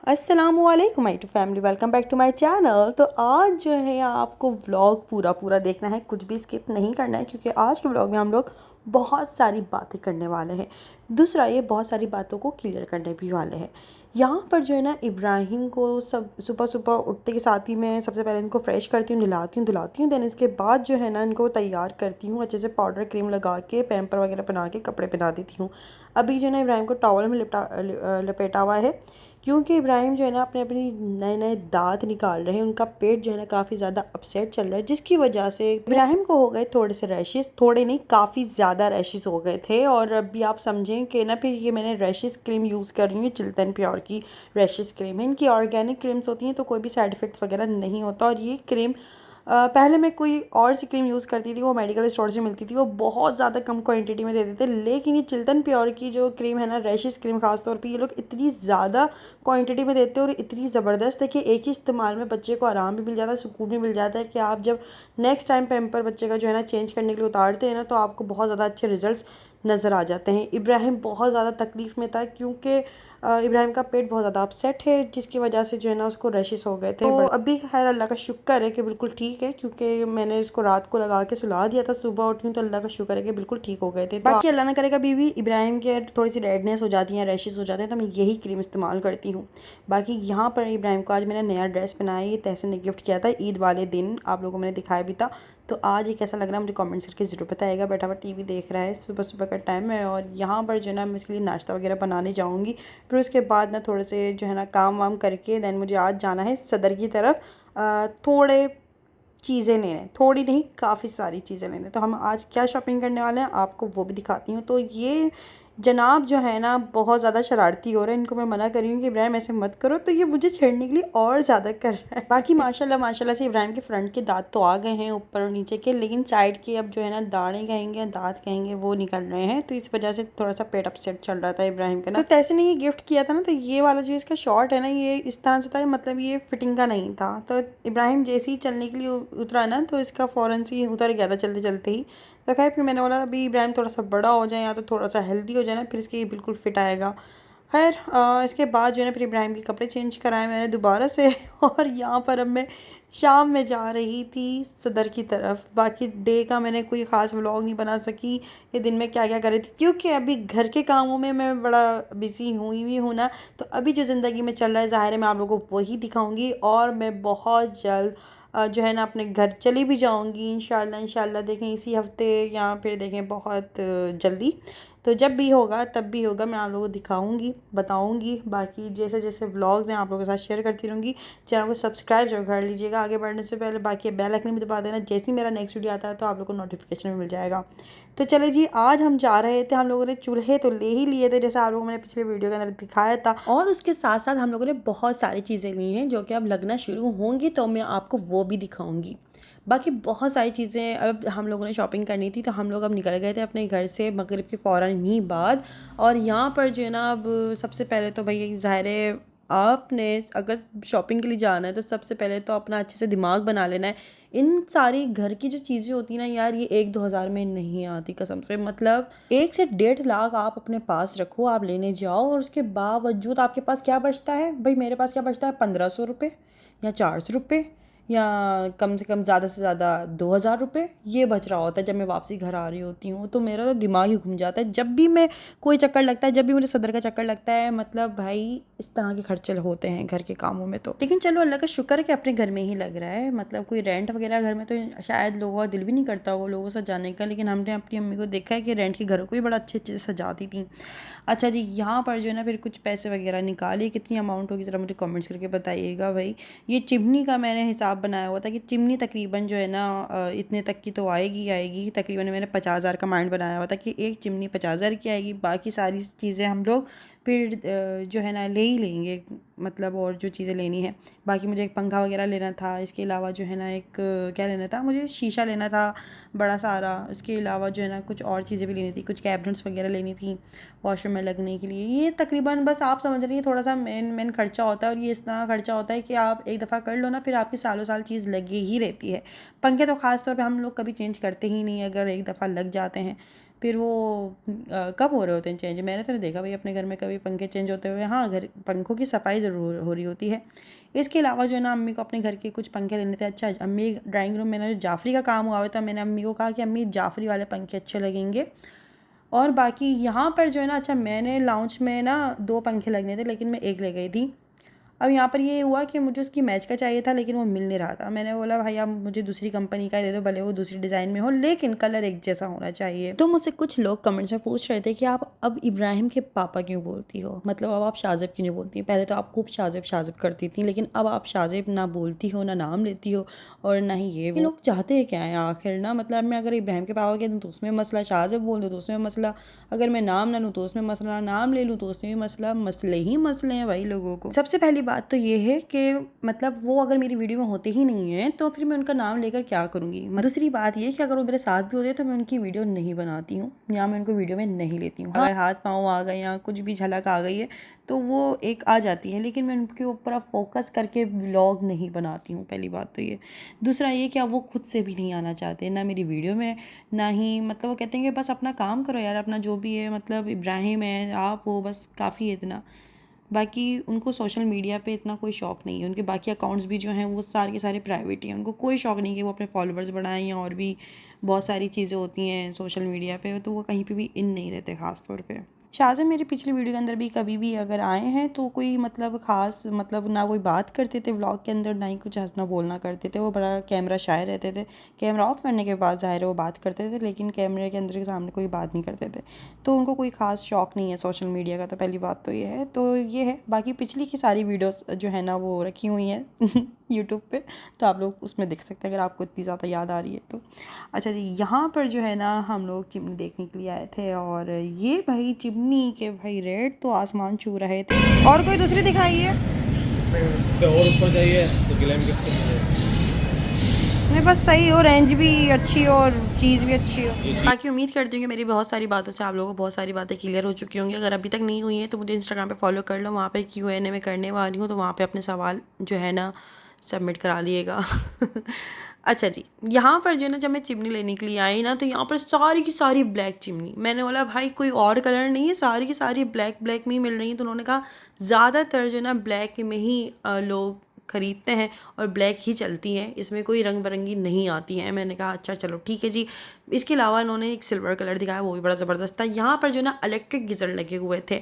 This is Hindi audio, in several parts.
अस्सलामुअलैकुम my to family, welcome back to my channel. तो आज जो है आपको व्लॉग पूरा देखना है, कुछ भी स्किप नहीं करना है, क्योंकि आज के व्लॉग में हम लोग बहुत सारी बातें करने वाले हैं। दूसरा, ये बहुत सारी बातों को क्लियर करने भी वाले हैं। यहाँ पर जो है ना, इब्राहिम को सब सुबह सुबह उठते के साथ ही मैं सबसे पहले इनको फ्रेश करती हूँ, धुलाती हूँ। देन इसके बाद जो है ना, इनको तैयार करती हूँ, अच्छे से पाउडर क्रीम लगा के पैम्पर वगैरह बना के कपड़े पहना देती हूँ। अभी जो है ना, इब्राहिम को टॉवल में लपेटा हुआ है, क्योंकि इब्राहिम जो है ना अपने अपनी नए नए दांत निकाल रहे हैं। उनका पेट जो है ना काफ़ी ज़्यादा अपसेट चल रहा है, जिसकी वजह से इब्राहिम को हो गए थोड़े से रैशेस, थोड़े नहीं काफ़ी ज़्यादा रैशेस हो गए थे। और अभी आप समझें कि ना, फिर ये मैंने रैशेस क्रीम यूज़ कर रही हूँ, चिल्टन प्योर की रैशेस क्रीम है। इनकी ऑर्गेनिक क्रीम्स होती हैं तो कोई भी साइड इफ़ेक्ट्स वगैरह नहीं होता। और ये क्रीम पहले मैं कोई और सी क्रीम यूज़ करती थी, वो मेडिकल स्टोर से मिलती थी, वो बहुत ज़्यादा कम क्वांटिटी में देते थे। लेकिन ये चिल्टन प्योर की जो क्रीम है ना, रैशेस क्रीम खास तौर पे, ये लोग इतनी ज़्यादा क्वांटिटी में देते हैं और इतनी ज़बरदस्त है कि एक ही इस्तेमाल में बच्चे को आराम भी मिल जाता है, सुकून भी मिल जाता है कि आप जब नेक्स्ट टाइम पैम्पर बच्चे का जो है ना चेंज करने के लिए उतारते हैं ना, तो आपको बहुत ज़्यादा अच्छे रिजल्ट्स नज़र आ जाते हैं। इब्राहिम बहुत ज़्यादा तकलीफ़ में था, क्योंकि इब्राहिम का पेट बहुत ज़्यादा अपसेट है, जिसकी वजह से जो है ना उसको रैशेस हो गए थे। तो अभी खैर अल्लाह का शुक्र है कि बिल्कुल ठीक है, क्योंकि मैंने इसको रात को लगा के सुला दिया था, सुबह उठी हूँ तो अल्लाह का शुक्र है कि बिल्कुल ठीक हो गए थे। तो बाकी अल्लाह ना करे कभी भी इब्राहिम के थोड़ी सी रेडनेस हो जाती है, रैशेस हो जाते हैं, तो मैं यही क्रीम इस्तेमाल करती हूँ। बाकी यहाँ पर इब्राहिम को आज मैंने नया ड्रेस पहनाया, ये तहसीन ने गिफ्ट किया था ईद वाले दिन, आप लोगों को मैंने दिखाया भी था। तो आज ये कैसा लग रहा है मुझे कमेंट्स करके ज़रूर बताइएगा। बैठा हुआ टीवी देख रहा है, सुबह सुबह का टाइम है, और यहाँ पर जो है ना मैं इसके लिए नाश्ता वगैरह बनाने जाऊँगी। फिर उसके बाद ना थोड़े से जो है ना काम वाम करके दैन मुझे आज जाना है सदर की तरफ, थोड़े चीज़ें लेने, थोड़ी नहीं काफ़ी सारी चीज़ें लेने। तो हम आज क्या शॉपिंग करने वाले हैं आपको वो भी दिखाती हूँ। तो ये जनाब जो है ना बहुत ज़्यादा शरारती हो रहे हैं, इनको मैं मना कर रही हूँ कि इब्राहिम ऐसे मत करो, तो ये मुझे छेड़ने के लिए और ज़्यादा कर रहा है। बाकी माशाल्लाह माशाल्लाह से इब्राहिम के फ्रंट के दांत तो आ गए हैं ऊपर और नीचे के, लेकिन साइड के अब जो है ना दाढ़ें कहेंगे दांत कहेंगे वो निकल रहे हैं, तो इस वजह से थोड़ा सा पेट अपसेट चल रहा था इब्राहिम का ना। तो तैसे ने ये गिफ्ट किया था ना, तो ये वाला जो इसका शॉर्ट है ना, ये इस तरह से था, मतलब ये फिटिंग का नहीं था। तो इब्राहिम जैसे ही चलने के लिए उतरा ना, तो इसका फ़ौरन से ही उतर गया था चलते चलते ही। तो खैर फिर मैंने बोला अभी इब्राहिम थोड़ा सा बड़ा हो जाए या तो थोड़ा सा हेल्दी हो जाए ना, फिर इसके ये बिल्कुल फिट आएगा। खैर इसके बाद जो है ना फिर इब्राहिम के कपड़े चेंज कराए मैंने दोबारा से और यहाँ पर अब मैं शाम में जा रही थी सदर की तरफ। बाकी डे का मैंने कोई ख़ास व्लॉग नहीं बना सकी ये दिन में क्या क्या कर रही थी, क्योंकि अभी घर के कामों में मैं बड़ा बिज़ी हुई हूँ ना। तो अभी जो ज़िंदगी में चल रहा है ज़ाहिर है मैं आप लोगों को वही दिखाऊँगी, और मैं बहुत जल्द जो है ना अपने घर चली भी जाऊंगी इंशाल्लाह देखें इसी हफ्ते, या फिर देखें बहुत जल्दी। तो जब भी होगा तब भी होगा, मैं आप लोगों को दिखाऊंगी बताऊंगी। बाकी जैसे जैसे व्लॉग्स हैं आप लोगों के साथ शेयर करती रहूँगी। चैनल को सब्सक्राइब जरूर कर लीजिएगा आगे बढ़ने से पहले। बाकी बेल आइकन भी दबा देना, जैसे ही मेरा नेक्स्ट वीडियो आता है तो आप लोग को नोटिफिकेशन भी मिल जाएगा। तो चले जी, आज हम जा रहे थे, हम लोगों ने चूल्हे तो ले ही लिए थे जैसे आप लोगों ने पिछले वीडियो के अंदर दिखाया था, और उसके साथ साथ हम लोगों ने बहुत सारी चीज़ें ली हैं जो कि अब लगना शुरू होंगी, तो मैं आपको वो भी दिखाऊंगी। बाकी बहुत सारी चीज़ें अब हम लोगों ने शॉपिंग करनी थी, तो हम लोग अब निकल गए थे अपने घर से मगरिब के फ़ौरन ही बाद। और यहाँ पर जो है ना अब सबसे पहले तो भाई ज़ाहिर है आपने अगर शॉपिंग के लिए जाना है तो सबसे पहले तो अपना अच्छे से दिमाग बना लेना है। इन सारी घर की जो चीज़ें होती हैं ना यार, ये 1-2 हज़ार में नहीं आती कसम से। मतलब 1 से 1.5 लाख आप अपने पास रखो, आप लेने जाओ, और उसके बावजूद आपके पास क्या बचता है भाई, मेरे पास क्या बचता है 1500 रुपये या 400 रुपये, या कम से कम ज़्यादा से ज़्यादा 2000 रुपये ये बच रहा होता है जब मैं वापसी घर आ रही होती हूँ। तो मेरा तो दिमाग ही घूम जाता है जब भी मैं कोई चक्कर लगता है, जब भी मुझे सदर का चक्कर लगता है। मतलब भाई इस तरह के खर्चे होते हैं घर के कामों में। तो लेकिन चलो अल्लाह का शुक्र है कि अपने घर में ही लग रहा है। मतलब कोई रेंट वगैरह घर में तो शायद लोगों का दिल भी नहीं करता वो लोगों से जाने का, लेकिन हमने अपनी अम्मी को देखा है कि रेंट के घरों को भी बड़ा अच्छे अच्छे से सजाती थी। अच्छा जी, यहाँ पर जो है ना फिर कुछ पैसे वगैरह निकालिए, कितनी अमाउंट होगी ज़रा मुझे कमेंट्स करके बताइएगा भाई। ये चिमनी का मैंने हिसाब बनाया हुआ था कि चिमनी तकरीबन जो है ना इतने तक की तो आएगी। तकरीबन मैंने 50,000 का माइंड बनाया हुआ था कि एक चिमनी 50,000 की आएगी, बाकी सारी चीज़ें हम लोग फिर जो है ना ले ही लेंगे, मतलब और जो चीज़ें लेनी है। बाकी मुझे एक पंखा वगैरह लेना था, इसके अलावा जो है ना एक क्या लेना था, मुझे शीशा लेना था बड़ा सारा। इसके अलावा जो है ना कुछ और चीज़ें भी लेनी थी, कुछ कैबिनेट्स वगैरह लेनी थी वॉशरूम में लगने के लिए। ये तकरीबन बस आप समझ रही है थोड़ा सा मेन खर्चा होता है, और ये इस तरह खर्चा होता है कि आप एक दफ़ा कर लो ना फिर आपकी सालों साल चीज़ लगी ही रहती है। पंखे तो ख़ास तौर पे हम लोग कभी चेंज करते ही नहीं, अगर एक दफ़ा लग जाते हैं फिर वो कब हो रहे होते हैं चेंज? मैंने तो नहीं देखा भाई अपने घर में कभी पंखे चेंज होते हुए। हाँ, घर पंखों की सफाई ज़रूर हो रही होती है। इसके अलावा जो है ना अम्मी को अपने घर के कुछ पंखे लेने थे। अच्छा, अम्मी ड्राइंग रूम में ना जो जाफरी का काम हुआ था, मैंने अम्मी को कहा कि अम्मी जाफरी वाले पंखे अच्छे लगेंगे। और बाकी यहाँ पर जो है ना, अच्छा मैंने लाउंज में ना 2 पंखे लगने थे लेकिन मैं 1 ले गई थी। अब यहाँ पर ये हुआ कि मुझे उसकी मैच का चाहिए था लेकिन वो मिल नहीं रहा था। मैंने बोला भाई आप मुझे दूसरी कंपनी का दे दो, भले वो दूसरी डिज़ाइन में हो लेकिन कलर एक जैसा होना चाहिए। तो मुझसे कुछ लोग कमेंट्स में पूछ रहे थे कि आप अब इब्राहिम के पापा क्यों बोलती हो, मतलब अब आप शाजिब क्यों नहीं बोलती। पहले तो आप खूब शाजिब शाजिब करती थी, लेकिन अब आप शाजिब ना बोलती हो, ना नाम लेती हो और ना ही ये लोग चाहते हैं क्या है आखिर ना। मतलब मैं अगर इब्राहिम के पापा कह दूँ तो उसमें मसला, शाजिब बोल दूँ तो उसमें मसला, अगर मैं नाम ना लूँ तो उसमें मसला, नाम ले लूँ तो उसमें भी मसला। मसले ही मसले हैं भाई लोगों को। सबसे पहली बात तो ये है कि मतलब वो अगर मेरी वीडियो में होते ही नहीं है तो फिर मैं उनका नाम लेकर क्या करूँगी। दूसरी बात ये कि अगर वो मेरे साथ भी होते हैं तो मैं उनकी वीडियो नहीं बनाती हूँ या मैं उनको वीडियो में नहीं लेती हूँ। अगर हाथ पाँव आ गए या कुछ भी झलक आ गई है तो वो एक आ जाती है, लेकिन मैं उनके ऊपर फोकस करके व्लॉग नहीं बनाती हूँ। पहली बात तो ये। दूसरा ये कि अब वो खुद से भी नहीं आना चाहते, ना मेरी वीडियो में ना ही, मतलब वो कहते हैं कि बस अपना काम करो यार, अपना जो भी है, मतलब इब्राहिम है आप हो, बस काफ़ी है इतना। बाकी उनको सोशल मीडिया पे इतना कोई शौक़ नहीं है। उनके बाकी अकाउंट्स भी जो हैं वो सारे के सारे प्राइवेट ही हैं। उनको कोई शौक़ नहीं कि वो अपने फॉलोअर्स बढ़ाएं या और भी बहुत सारी चीज़ें होती हैं सोशल मीडिया पे, तो वो कहीं पे भी इन नहीं रहते ख़ास तौर पे। शाहज़ाद मेरी पिछली वीडियो के अंदर भी कभी भी अगर आए हैं तो कोई मतलब ख़ास, मतलब ना कोई बात करते थे व्लॉग के अंदर, ना ही कुछ हंसना बोलना करते थे। वो बड़ा कैमरा शाय रहते थे। कैमरा ऑफ करने के बाद ज़ाहिर है वो बात करते थे, लेकिन कैमरे के अंदर के सामने कोई बात नहीं करते थे। तो उनको कोई ख़ास शौक़ नहीं है सोशल मीडिया का। तो पहली बात तो ये है। तो ये है, बाकी पिछली की सारी वीडियोस जो है ना वो रखी हुई हैं यूट्यूब पे, तो आप लोग उसमें देख सकते हैं अगर आपको इतनी ज़्यादा याद आ रही है तो। अच्छा जी, यहाँ पर जो है ना हम लोग चिमनी देखने के लिए आए थे और ये भाई चिमनी के भाई रेट तो आसमान छू रहे थे। और कोई दूसरी दिखाइए। इससे और ऊपर जाइए तो ग्लैम गिफ्ट मिलेगा। नहीं बस सही हो, रेंज भी अच्छी हो और चीज़ भी अच्छी हो। बाकी उम्मीद करती हूँ कि मेरी बहुत सारी बातों से आप लोगों को बहुत सारी बातें क्लियर हो चुकी होंगी। अगर अभी तक नहीं हुई है तो मुझे इंस्टाग्राम पे फॉलो कर लो, वहाँ पे Q&A में करने वाली हूँ, तो वहाँ पे अपने सवाल जो है ना सबमिट करा लिएगा। अच्छा जी, यहाँ पर जो है ना जब मैं चिमनी लेने के लिए आई ना तो यहाँ पर सारी की सारी ब्लैक चिमनी। मैंने बोला भाई कोई और कलर नहीं है, सारी की सारी ब्लैक ब्लैक में ही मिल रही है। तो उन्होंने कहा ज़्यादातर जो है ना ब्लैक में ही लोग ख़रीदते हैं और ब्लैक ही चलती हैं, इसमें कोई रंग बिरंगी नहीं आती हैं। मैंने कहा अच्छा चलो ठीक है जी। इसके अलावा इन्होंने एक सिल्वर कलर दिखाया, वो भी बड़ा ज़बरदस्त था। यहाँ पर जो है ना इलेक्ट्रिक गीज़र लगे हुए थे।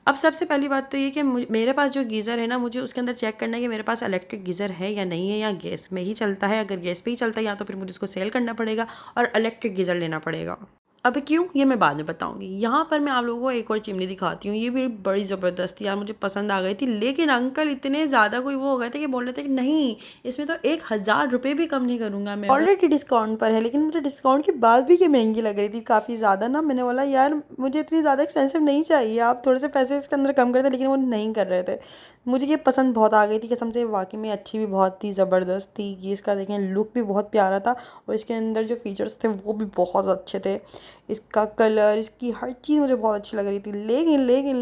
अब सबसे पहली बात तो ये कि मेरे पास जो गीज़र है ना, मुझे उसके अंदर चेक करना है कि मेरे पास इलेक्ट्रिक गीज़र है या नहीं है, या गैस में ही चलता है। अगर गैस पे ही चलता है या तो फिर मुझे उसको सेल करना पड़ेगा और इलेक्ट्रिक गीज़र लेना पड़ेगा। अब क्यों, ये मैं बाद में बताऊंगी। यहाँ पर मैं आप लोगों को एक और चिमनी दिखाती हूँ। ये भी बड़ी ज़बरदस्त यार, मुझे पसंद आ गई थी, लेकिन अंकल इतने ज़्यादा कोई वो हो गए थे कि बोल रहे थे कि नहीं इसमें तो 1000 रुपये भी कम नहीं करूँगा मैं। ऑलरेडी डिस्काउंट पर है, लेकिन मुझे डिस्काउंट के बाद भी ये महंगी लग रही थी काफ़ी ज़्यादा ना। मैंने बोला यार मुझे इतनी ज़्यादा एक्सपेंसिव नहीं चाहिए, आप थोड़े से पैसे इसके अंदर कम कर थे, लेकिन वो नहीं कर रहे थे। मुझे ये पसंद बहुत आ गई थी कसम से, वाकई में अच्छी भी बहुत थी, ज़बरदस्त थी। ये इसका देखें लुक भी बहुत प्यारा था और इसके अंदर जो फीचर्स थे वो भी बहुत अच्छे थे। इसका कलर, इसकी हर चीज़ मुझे बहुत अच्छी लग रही थी।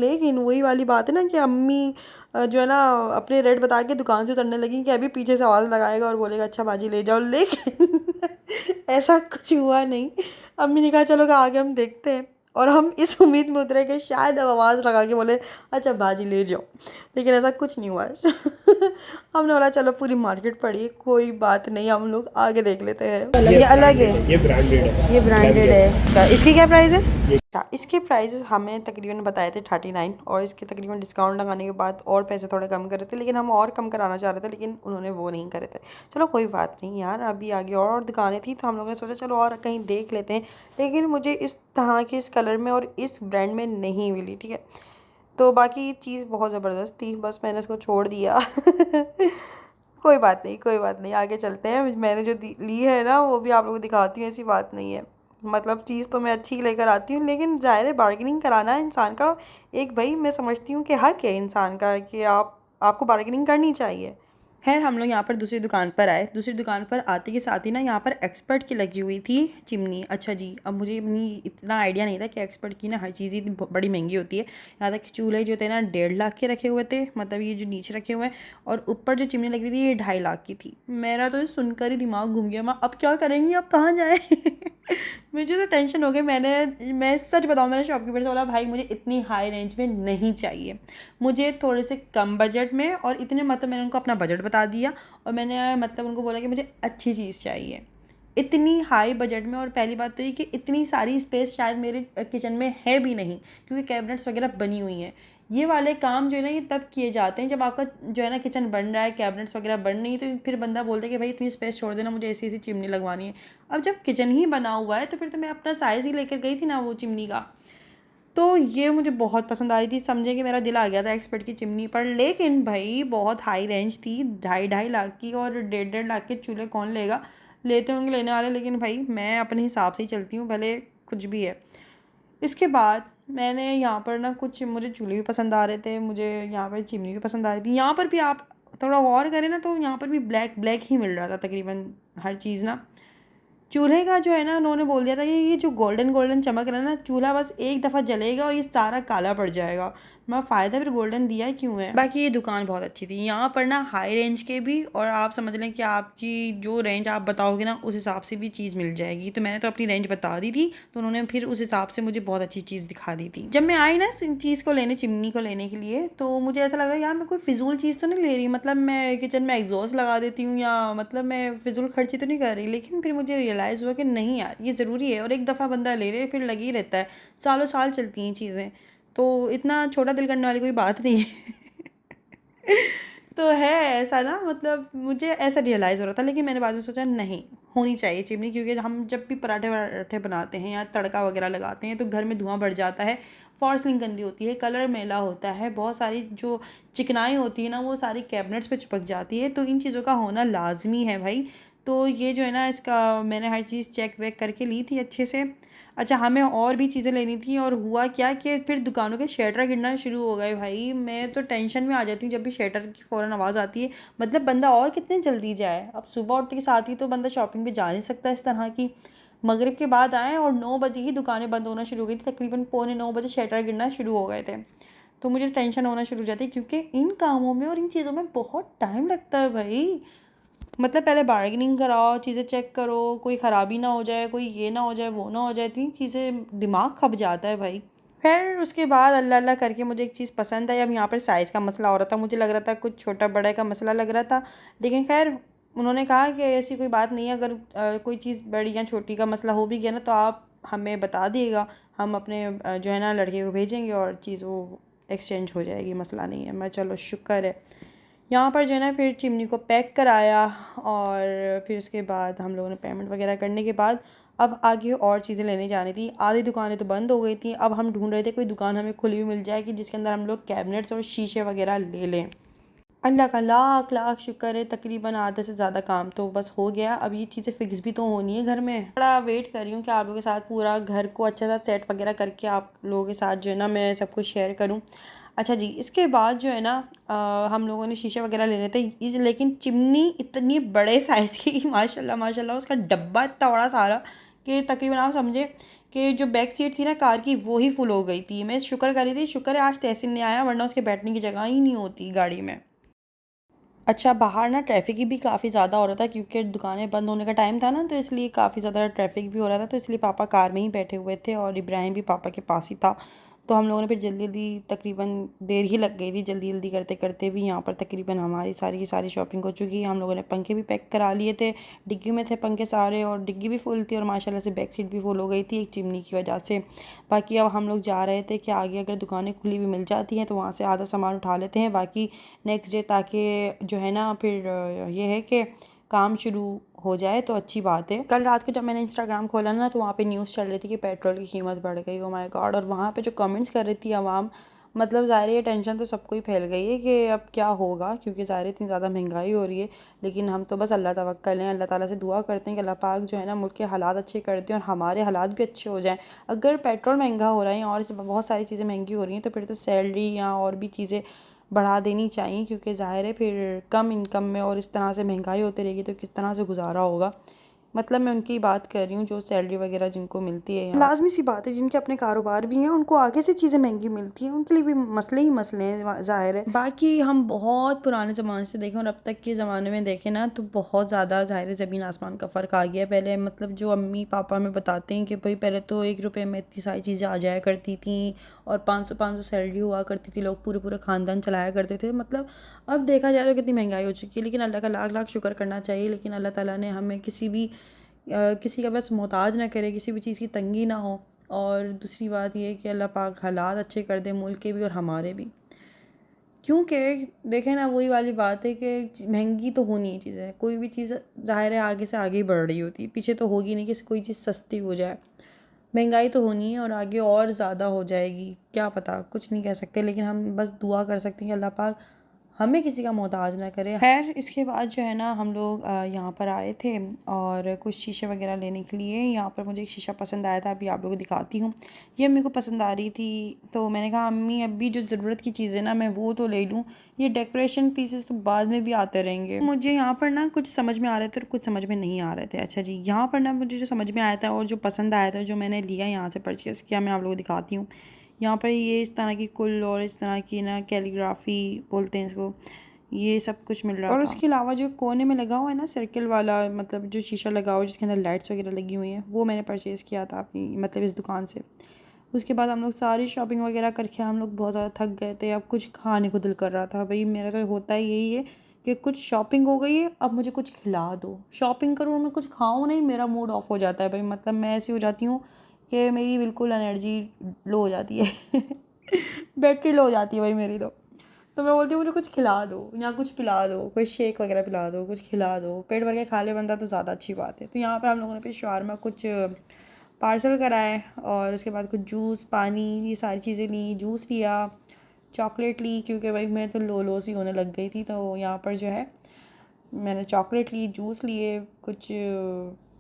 लेकिन वही वाली बात है ना कि अम्मी जो है ना अपने रेट बता के दुकान से उतरने लगी कि अभी पीछे से आवाज़ लगाएगा और बोलेगा अच्छा बाजी ले जाओ, लेकिन ऐसा कुछ हुआ नहीं। अम्मी ने कहा चलो आगे हम देखते हैं, और हम इस उम्मीद में उतरे कि शायद अब आवाज़ लगा के बोले अच्छा बाजी ले जाओ, लेकिन ऐसा कुछ नहीं हुआ। हमने बोला चलो पूरी मार्केट पड़ी, कोई बात नहीं, हम लोग आगे देख लेते हैं। ये अलग है, ये ब्रांडेड है, ये ब्रांडेड है। इसकी क्या प्राइस है? इसके प्राइजेस हमें तकरीबन बताए थे 39, और इसके तकरीबन डिस्काउंट लगाने के बाद और पैसे थोड़े कम करे थे, लेकिन हम और कम कराना चाह रहे थे लेकिन उन्होंने वो नहीं करे थे। चलो कोई बात नहीं यार, अभी आगे और दुकानें थी तो हम लोगों ने सोचा चलो और कहीं देख लेते हैं, लेकिन मुझे इस तरह के इस कलर में और इस ब्रांड में नहीं मिली। ठीक है, तो बाकी चीज़ बहुत ज़बरदस्त थी, बस मैंने उसको छोड़ दिया। कोई बात नहीं, कोई बात नहीं, आगे चलते हैं। मैंने जो ली है ना वो भी आप लोगों को दिखाती हूँ, ऐसी बात नहीं है। मतलब चीज़ तो मैं अच्छी लेकर आती हूँ, लेकिन ज़ाहिर है बार्गेनिंग कराना इंसान का एक, भाई मैं समझती हूँ कि हक है इंसान का कि आपको बार्गेनिंग करनी चाहिए। खैर हम लोग यहाँ पर दूसरी दुकान पर आए। दूसरी दुकान पर आते के साथ ही ना यहाँ पर एक्सपर्ट की लगी हुई थी चिमनी। अच्छा जी, अब मुझे इतना आइडिया नहीं था कि एक्सपर्ट की ना हर चीज़ ही बड़ी महंगी होती है। यहाँ तक चूल्हे जो थे ना 1.5 लाख के रखे हुए थे, मतलब ये जो नीचे रखे हुए हैं, और ऊपर जो चिमनी लगी थी ये 2.5 लाख की थी। मेरा तो सुनकर ही दिमाग घूम गया, मैं अब क्या करेंगी, अब कहाँ जाए। मुझे तो टेंशन हो गई। मैं सच बताऊँ, मैंने शॉपकीपर से बोला भाई मुझे इतनी हाई रेंज में नहीं चाहिए, मुझे थोड़े से कम बजट में, और इतने मतलब मैंने उनको अपना बजट बता दिया और मैंने मतलब उनको बोला कि मुझे अच्छी चीज़ चाहिए इतनी हाई बजट में। और पहली बात तो ये कि इतनी सारी स्पेस शायद मेरे किचन में है भी नहीं, क्योंकि कैबिनेट्स वगैरह बनी हुई हैं। ये वाले काम जो है ना ये तब किए जाते हैं जब आपका जो है ना किचन बन रहा है, कैबिनेट्स वगैरह बन रही है, तो फिर बंदा बोलता है कि भाई इतनी स्पेस छोड़ देना, मुझे ऐसी ऐसी चिमनी लगवानी है। अब जब किचन ही बना हुआ है तो फिर तो मैं अपना साइज़ ही लेकर गई थी ना वो चिमनी का। तो ये मुझे बहुत पसंद आ रही थी, समझे कि मेरा दिल आ गया था एक्सपर्ट की चिमनी पर। लेकिन भाई बहुत हाई रेंज थी, 2.5 लाख की, और 1.5 लाख के चूल्हे कौन लेगा, लेते होंगे लेने वाले, लेकिन भाई मैं अपने हिसाब से ही चलती हूँ भले कुछ भी है। इसके बाद मैंने यहाँ पर ना कुछ, मुझे चूल्हे भी पसंद आ रहे थे, मुझे यहाँ पर चिमनी भी पसंद आ रही थी। यहाँ पर भी आप थोड़ा गौर करें ना तो यहाँ पर भी ब्लैक ब्लैक ही मिल रहा था तकरीबन हर चीज़ ना। चूल्हे का जो है ना उन्होंने बोल दिया था कि ये जो गोल्डन गोल्डन चमक रहा है ना, चूल्हा बस एक दफ़ा जलेगा और ये सारा काला पड़ जाएगा। मैं फ़ायदा फिर गोल्डन दिया क्यों है। बाकी ये दुकान बहुत अच्छी थी, यहाँ पर ना हाई रेंज के भी, और आप समझ लें कि आपकी जो रेंज आप बताओगे ना उस हिसाब से भी चीज़ मिल जाएगी। तो मैंने तो अपनी रेंज बता दी थी, तो उन्होंने फिर उस हिसाब से मुझे बहुत अच्छी चीज़ दिखा दी थी। जब मैं आई ना इस चीज़ को लेने, चिमनी को लेने के लिए, तो मुझे ऐसा लग रहा है यार मैं कोई फिजूल चीज़ तो नहीं ले रही, मतलब मैं किचन में एग्जॉस्ट लगा देती हूँ या मतलब मैं फिजूल खर्ची तो नहीं कर रही। लेकिन फिर मुझे रियलाइज़ हुआ कि नहीं यार ये ज़रूरी है, और एक दफ़ा बंदा ले ले फिर लगी रहता है, सालों साल चलती हैं चीज़ें, तो इतना छोटा दिल करने वाली कोई बात नहीं है। तो है ऐसा ना, मतलब मुझे ऐसा रियलाइज़ हो रहा था, लेकिन मैंने बाद में सोचा नहीं होनी चाहिए चिमनी, क्योंकि हम जब भी पराठे वराठे बनाते हैं या तड़का वगैरह लगाते हैं तो घर में धुआं बढ़ जाता है, फॉल्सिंग गंदी होती है, कलर मैला होता है, बहुत सारी जो चिकनाई होती है ना वो सारी कैबिनेट्स पे चिपक जाती है, तो इन चीज़ों का होना लाजमी है भाई। तो ये जो है ना इसका मैंने हर चीज़ चेक वेक करके ली थी अच्छे से। अच्छा हमें और भी चीज़ें लेनी थी, और हुआ क्या कि फिर दुकानों के शटर गिरना शुरू हो गए। भाई मैं तो टेंशन में आ जाती हूँ जब भी शटर की फ़ौरन आवाज़ आती है, मतलब बंदा और कितने जल्दी जाए। अब सुबह उठने के साथ ही तो बंदा शॉपिंग पे जा नहीं सकता इस तरह की, मगरिब के बाद आए और 9 बजे ही दुकानें बंद होना शुरू हो गई थी, तकरीबन 8:45 बजे शटर गिरना शुरू हो गए थे। तो मुझे टेंशन होना शुरू हो जाती है, क्योंकि इन कामों में और इन चीज़ों में बहुत टाइम लगता है भाई। मतलब पहले बार्गेनिंग कराओ, चीज़ें चेक करो, कोई ख़राबी ना हो जाए, कोई ये ना हो जाए वो ना हो जाए, इतनी चीज़ें दिमाग खप जाता है भाई। फिर उसके बाद अल्लाह अल्लाह करके मुझे एक चीज़ पसंद आई। अब यहाँ पर साइज़ का मसला हो रहा था, मुझे लग रहा था कुछ छोटा बड़ा का मसला लग रहा था, लेकिन खैर उन्होंने कहा कि ऐसी कोई बात नहीं है, अगर कोई चीज़ बड़ी या छोटी का मसला हो भी गया ना तो आप हमें बता दिएगा, हम अपने जो है ना लड़के को भेजेंगे और चीज़ वो एक्सचेंज हो जाएगी, मसला नहीं है। मैं चलो शुक्र है। यहाँ पर जो है ना फिर चिमनी को पैक कराया, और फिर उसके बाद हम लोगों ने पेमेंट वगैरह करने के बाद अब आगे और चीज़ें लेने जानी थी। आधी दुकानें तो बंद हो गई थी, अब हम ढूंढ रहे थे कोई दुकान हमें खुली हुई मिल जाए कि जिसके अंदर हम लोग कैबिनेट्स और शीशे वगैरह ले लें। अल्लाह का लाख लाख शुक्र है, तकरीबन आधे से ज़्यादा काम तो बस हो गया। अब ये चीज़ें फ़िक्स भी तो होनी है घर में। बड़ा वेट कर रही हूँ कि आप लोगों के साथ पूरा घर को अच्छा सा सेट वगैरह करके आप लोगों के साथ जो है ना मैं सब कुछ शेयर करूँ। अच्छा जी, इसके बाद जो है ना हम लोगों ने शीशे वगैरह लेने थे लेकिन चिमनी इतनी बड़े साइज़ की माशाल्लाह माशाल्लाह, उसका डब्बा इतना बड़ा सारा कि तकरीबन आप समझे कि जो बैक सीट थी ना कार की वो ही फुल हो गई थी। मैं शुक्र कर रही थी, शुक्र है आज तहसील नहीं आया, वरना उसके बैठने की जगह ही नहीं होती गाड़ी में। अच्छा बाहर ना ट्रैफिक भी काफ़ी ज़्यादा हो रहा था, क्योंकि दुकानें बंद होने का टाइम था ना, तो इसलिए काफ़ी ज़्यादा ट्रैफिक भी हो रहा था, तो इसलिए पापा कार में ही बैठे हुए थे और इब्राहिम भी पापा के पास ही था। तो हम लोगों ने फिर जल्दी जल्दी, तकरीबन देर ही लग गई थी, जल्दी जल्दी करते करते भी यहाँ पर तकरीबन हमारी सारी की सारी शॉपिंग हो चुकी है। हम लोगों ने पंखे भी पैक करा लिए थे, डिग्गी में थे पंखे सारे, और डिग्गी भी फुल थी, और माशाल्लाह से बैक सीट भी फुल हो गई थी एक चिमनी की वजह से। बाकी अब हम लोग जा रहे थे कि आगे अगर दुकानें खुली हुई मिल जाती हैं तो वहाँ से आधा सामान उठा लेते हैं बाकी नेक्स्ट डे, ताकि जो है ना फिर ये है कि काम शुरू हो जाए तो अच्छी बात है। कल रात को जब मैंने इंस्टाग्राम खोला ना तो वहाँ पे न्यूज़ चल रही थी कि पेट्रोल की कीमत बढ़ गई, ओ माय गॉड। और वहाँ पे जो कमेंट्स कर रही थी आवाम, मतलब ज़ाहिर है ये टेंशन तो सबको ही फैल गई है कि अब क्या होगा, क्योंकि ज़ाहिर इतनी ज़्यादा महंगाई हो रही है। लेकिन हम तो बस अल्लाह तवक्कल हैं, अल्लाह ताला से दुआ करते हैं कि अल्लाह पाक जो है ना मुल्क के हालात अच्छे कर दें और हमारे हालात भी अच्छे हो जाएँ। अगर पेट्रोल महंगा हो रहा है और बहुत सारी चीज़ें महंगी हो रही हैं तो फिर तो सैलरी या और भी चीज़ें बढ़ा देनी चाहिए, क्योंकि ज़ाहिर है फिर कम इनकम में और इस तरह से महंगाई होती रहेगी तो किस तरह से गुजारा होगा। मतलब मैं उनकी बात कर रही हूँ जो सैलरी वगैरह जिनको मिलती है। लाजमी सी बात है, जिनके अपने कारोबार भी हैं उनको आगे से चीज़ें महंगी मिलती हैं, उनके लिए भी मसले ही मसले हैं, ज़ाहिर है। बाकी हम बहुत पुराने ज़माने से देखें और अब तक के ज़माने में देखें ना, तो बहुत ज़्यादा ज़ाहिर है ज़मीन आसमान का फ़र्क आ गया। पहले मतलब जो अम्मी पापा हमें बताते हैं कि भाई पहले तो 1 रुपये में इतनी सारी चीज़ें आ जाया करती थी और 500 सैलरी हुआ करती थी, लोग पूरे पूरे ख़ानदान चलाया करते थे। मतलब अब देखा जाए तो कितनी महंगाई हो चुकी है, लेकिन अल्लाह का लाख लाख शुक्र करना चाहिए। लेकिन अल्लाह ताला ने हमें किसी का बस मोहताज ना करे, किसी भी चीज़ की तंगी ना हो। और दूसरी बात ये है कि अल्लाह पाक हालात अच्छे कर दे मुल्क के भी और हमारे भी, क्योंकि देखें ना वही वाली बात है कि महंगी तो होनी ही चीज़ें, कोई भी चीज़ ज़ाहिर है आगे से आगे ही बढ़ रही होती है, पीछे तो होगी नहीं कि कोई चीज़ सस्ती हो जाए। महंगाई तो होनी है और आगे और ज़्यादा हो जाएगी, क्या पता, कुछ नहीं कह सकते। लेकिन हम बस दुआ कर सकते हैं कि अल्लाह पाक हमें किसी का मोहताज ना करे। खैर इसके बाद जो है ना हम लोग यहाँ पर आए थे और कुछ शीशे वगैरह लेने के लिए। यहाँ पर मुझे एक शीशा पसंद आया था, अभी आप लोगों को दिखाती हूँ। ये अम्मी को पसंद आ रही थी तो मैंने कहा अम्मी अभी जो ज़रूरत की चीज़ें ना मैं वो तो ले लूँ, ये डेकोरेशन पीसेस तो बाद में भी आते रहेंगे। मुझे यहाँ पर ना कुछ समझ में आ रहे थे और कुछ समझ में नहीं आ रहे थे। अच्छा जी, यहाँ पर ना मुझे जो समझ में आया था और जो पसंद आया था, जो मैंने लिया यहाँ से परचेज़ किया, मैं आप लोगों को दिखाती हूँ। यहाँ पर ये इस तरह की कुल और इस तरह की ना कैलीग्राफी बोलते हैं इसको, ये सब कुछ मिल रहा था। और उसके अलावा जो कोने में लगा हुआ है ना सर्कल वाला, मतलब जो शीशा लगा हुआ है जिसके अंदर लाइट्स वगैरह लगी हुई हैं, वो मैंने परचेज़ किया था अपनी मतलब इस दुकान से। उसके बाद हम लोग सारी शॉपिंग वगैरह करके हम लोग बहुत ज़्यादा थक गए थे। अब कुछ खाने को दिल कर रहा था, भाई मेरा तो होता ही यही है कि कुछ शॉपिंग हो गई है, अब मुझे कुछ खिला दो। शॉपिंग करूँ मैं कुछ खाऊँ नहीं, मेरा मूड ऑफ हो जाता है भाई। मतलब मैं ऐसी हो जाती हूँ कि मेरी बिल्कुल एनर्जी लो हो जाती है बैटरी लो हो जाती है भाई मेरी तो मैं बोलती हूँ मुझे कुछ खिला दो या कुछ पिला दो, कोई शेक वगैरह पिला दो, कुछ खिला दो, पेट भर के खा ले बंदा तो ज़्यादा अच्छी बात है। तो यहाँ पर हम लोगों ने फिर शवारमा कुछ पार्सल कराए और उसके बाद कुछ जूस पानी ये सारी चीज़ें ली, जूस लिया, चॉकलेट ली, क्योंकि भाई मैं तो लो सी होने लग गई थी। तो यहाँ पर जो है मैंने चॉकलेट ली, जूस लिए, कुछ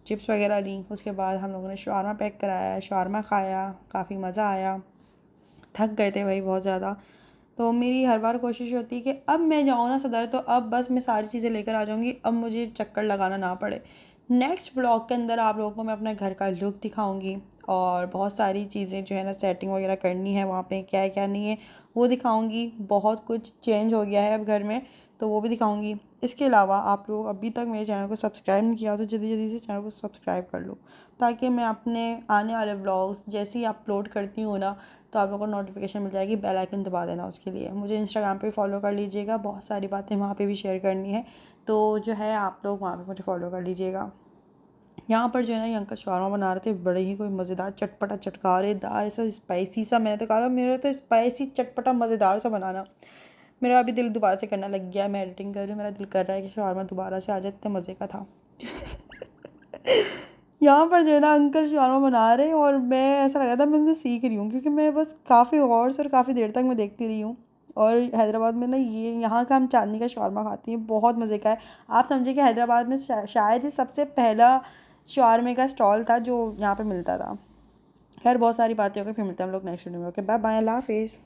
चिप्स वगैरह ली। उसके बाद हम लोगों ने शवारमा पैक कराया, शवारमा खाया, काफ़ी मज़ा आया। थक गए थे भाई बहुत ज़्यादा। तो मेरी हर बार कोशिश होती है कि अब मैं जाऊँ ना सदर तो अब बस मैं सारी चीज़ें लेकर आ जाऊँगी, अब मुझे चक्कर लगाना ना पड़े। नेक्स्ट व्लॉग के अंदर आप लोगों को मैं अपने घर का लुक दिखाऊंगी और बहुत सारी चीज़ें जो है ना सेटिंग वगैरह करनी है, वहाँ पे क्या है क्या नहीं है वो दिखाऊंगी। बहुत कुछ चेंज हो गया है अब घर में, तो वो भी दिखाऊंगी। इसके अलावा आप लोग अभी तक मेरे चैनल को सब्सक्राइब नहीं किया तो जल्दी जल्दी से चैनल को सब्सक्राइब कर लो, ताकि मैं अपने आने वाले व्लॉग्स जैसे ही अपलोड करती हूँ ना तो आप लोगों को नोटिफिकेशन मिल जाएगी। बेल आइकन दबा देना उसके लिए। मुझे इंस्टाग्राम पे फॉलो कर लीजिएगा, बहुत सारी बातें वहाँ पे भी शेयर करनी है, तो जो है आप लोग वहाँ पे मुझे फॉलो कर लीजिएगा। यहाँ पर जो है ना ये अंकल शौरमा बना रहे थे, बड़े ही कोई मज़ेदार चटपटा चटकारेदार ऐसा स्पाइसी सा। मैंने तो कहा था मेरा तो स्पाइसी चटपटा मज़ेदार सा बनाना। मेरा अभी दिल दोबारा से करना लग गया, मैं एडिटिंग कर रही हूँ, मेरा दिल कर रहा है कि शौरमा दोबारा से आ जाए, इतने मज़े का था यहाँ पर जो है ना अंकल शौरमा बना रहे हैं और मैं ऐसा लगा था मैं उनसे सीख रही हूँ, क्योंकि मैं बस काफ़ी गौर से और काफ़ी देर तक मैं देखती रही हूँ। और हैदराबाद में ना ये यहाँ का हम चांदनी का शौरमा खाते हैं, बहुत मज़े का है। आप समझे कि हैदराबाद में शायद ही सबसे पहला शौरमे का स्टॉल था जो यहाँ पे मिलता था। खैर बहुत सारी बातें हो गई, फिर मिलते हैं हम लोग नेक्स्ट वीडियो में। ओके बाय बाय, अल्लाह हाफिज़।